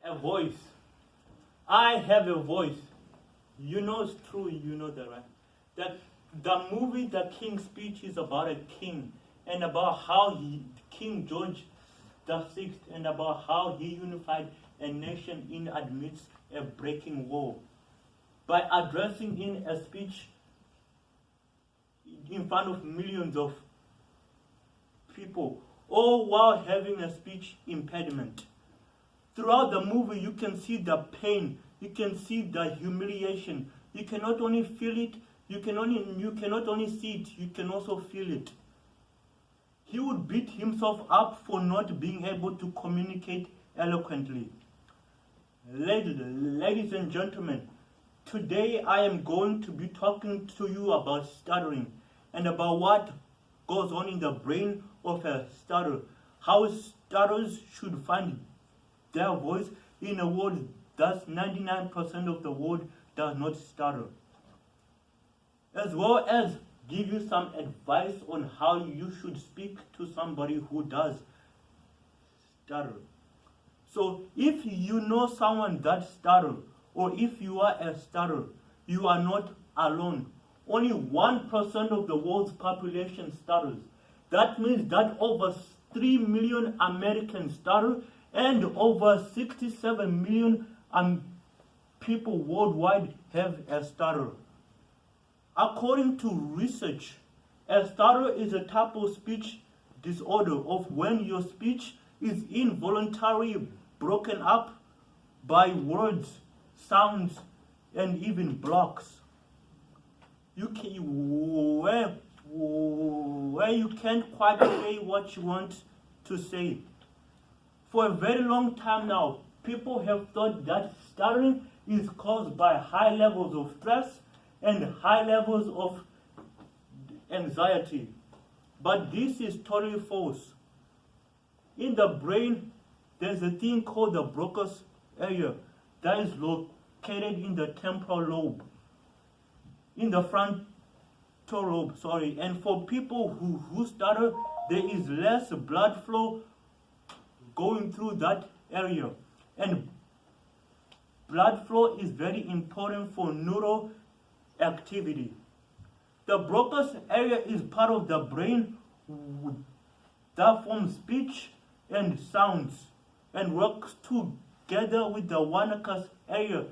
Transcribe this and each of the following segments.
A voice. I have a voice. You know it's true, you know that, right? That the movie The King's Speech is about a king and about how King George the Sixth, and about how he unified a nation in amidst a breaking war by addressing in a speech in front of millions of people, all while having a speech impediment. Throughout the movie, you can see the pain, you can see the humiliation. You cannot only feel it, you cannot only see it, you can also feel it. He would beat himself up for not being able to communicate eloquently. Ladies and gentlemen, today I am going to be talking to you about stuttering and about what goes on in the brain of a stutterer, how stutterers should find their voice in a world that 99% of the world does not stutter, as well as give you some advice on how you should speak to somebody who does stutter. So if you know someone that stutters, or if you are a stutterer, you are not alone. Only 1% of the world's population stutters. That means that over 3 million Americans stutter, and over 67 million people worldwide have a stutter. According to research, a stutter is a type of speech disorder of when your speech is involuntarily broken up by words, sounds, and even blocks. Where you can't quite say what you want to say. For a very long time now, people have thought that stuttering is caused by high levels of stress and high levels of anxiety. But this is totally false. In the brain, there's a thing called the Broca's area that is located in the temporal lobe, in the frontal lobe, and for people who stutter, there is less blood flow going through that area, and blood flow is very important for neural activity. The Broca's area is part of the brain that forms speech and sounds and works together with the Wernicke's area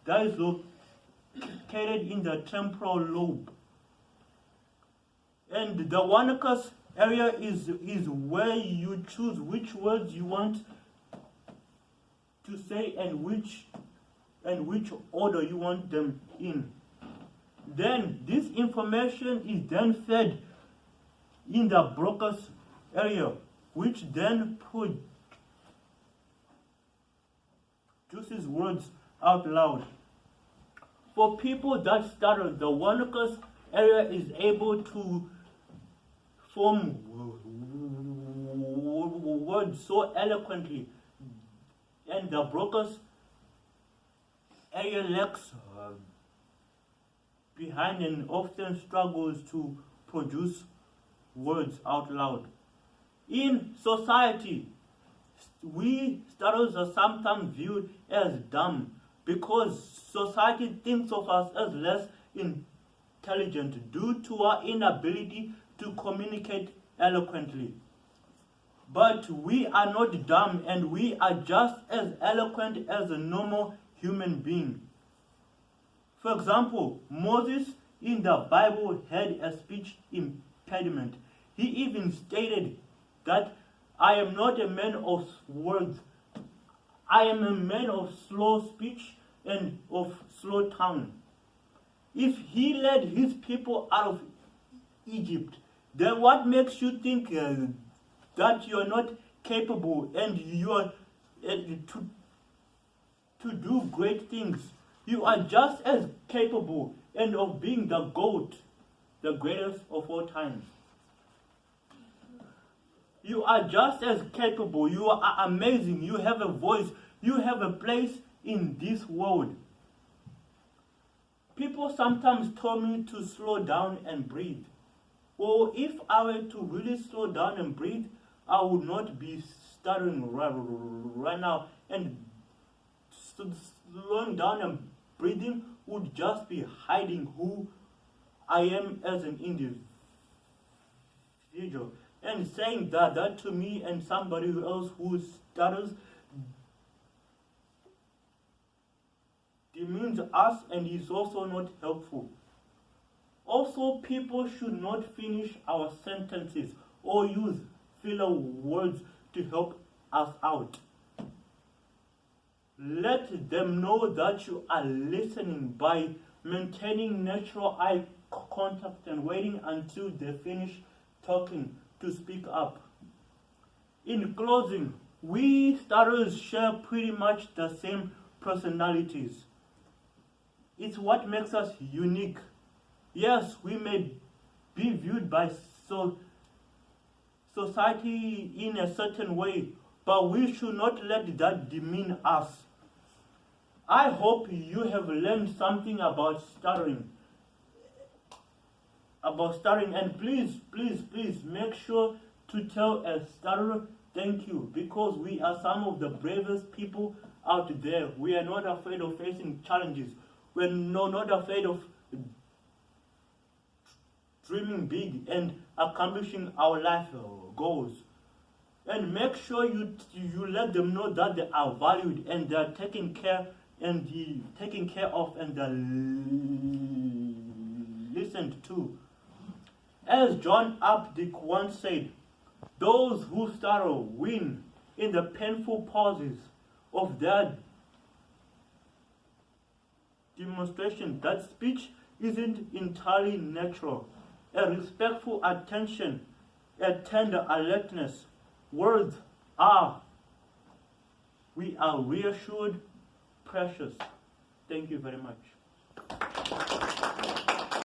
that is located in the temporal lobe. And the Wernicke's area is where you choose which words you want to say and which order you want them in. Then this information is then fed in the Broca's area, which then produces words out loud. For people that stutter, the Wernicke's area is able to form words so eloquently, and the Broca's area lacks behind and often struggles to produce words out loud. In society, we stutterers are sometimes viewed as dumb because society thinks of us as less intelligent due to our inability to communicate eloquently. But we are not dumb, and we are just as eloquent as a normal human being. For example, Moses in the Bible had a speech impediment. He even stated that I am not a man of words. I am a man of slow speech and of slow tongue. If he led his people out of Egypt, then what makes you think that you are not capable and you are to do great things? You are just as capable and of being the GOAT, the greatest of all time. You are just as capable. You are amazing. You have a voice. You have a place in this world. People sometimes tell me to slow down and breathe. Or if I were to really slow down and breathe, I would not be stuttering right now. And slowing down and breathing would just be hiding who I am as an individual. And saying that to me and somebody else who stutters demeans us and is also not helpful. Also, people should not finish our sentences or use filler words to help us out. Let them know that you are listening by maintaining natural eye contact and waiting until they finish talking to speak up. In closing, we stutterers share pretty much the same personalities. It's what makes us unique. Yes, we may be viewed by society in a certain way, but we should not let that demean us. I hope you have learned something about stuttering. And please make sure to tell a stutterer thank you, because we are some of the bravest people out there. We are not afraid of facing challenges. We're not afraid of dreaming big and accomplishing our life goals. And make sure you let them know that they are valued and they are taken care of and they're listened to. As John Updike once said, those who stutter win in the painful pauses of their demonstration that speech isn't entirely natural. A respectful attention, a tender alertness. Words are, we are reassured, precious. Thank you very much.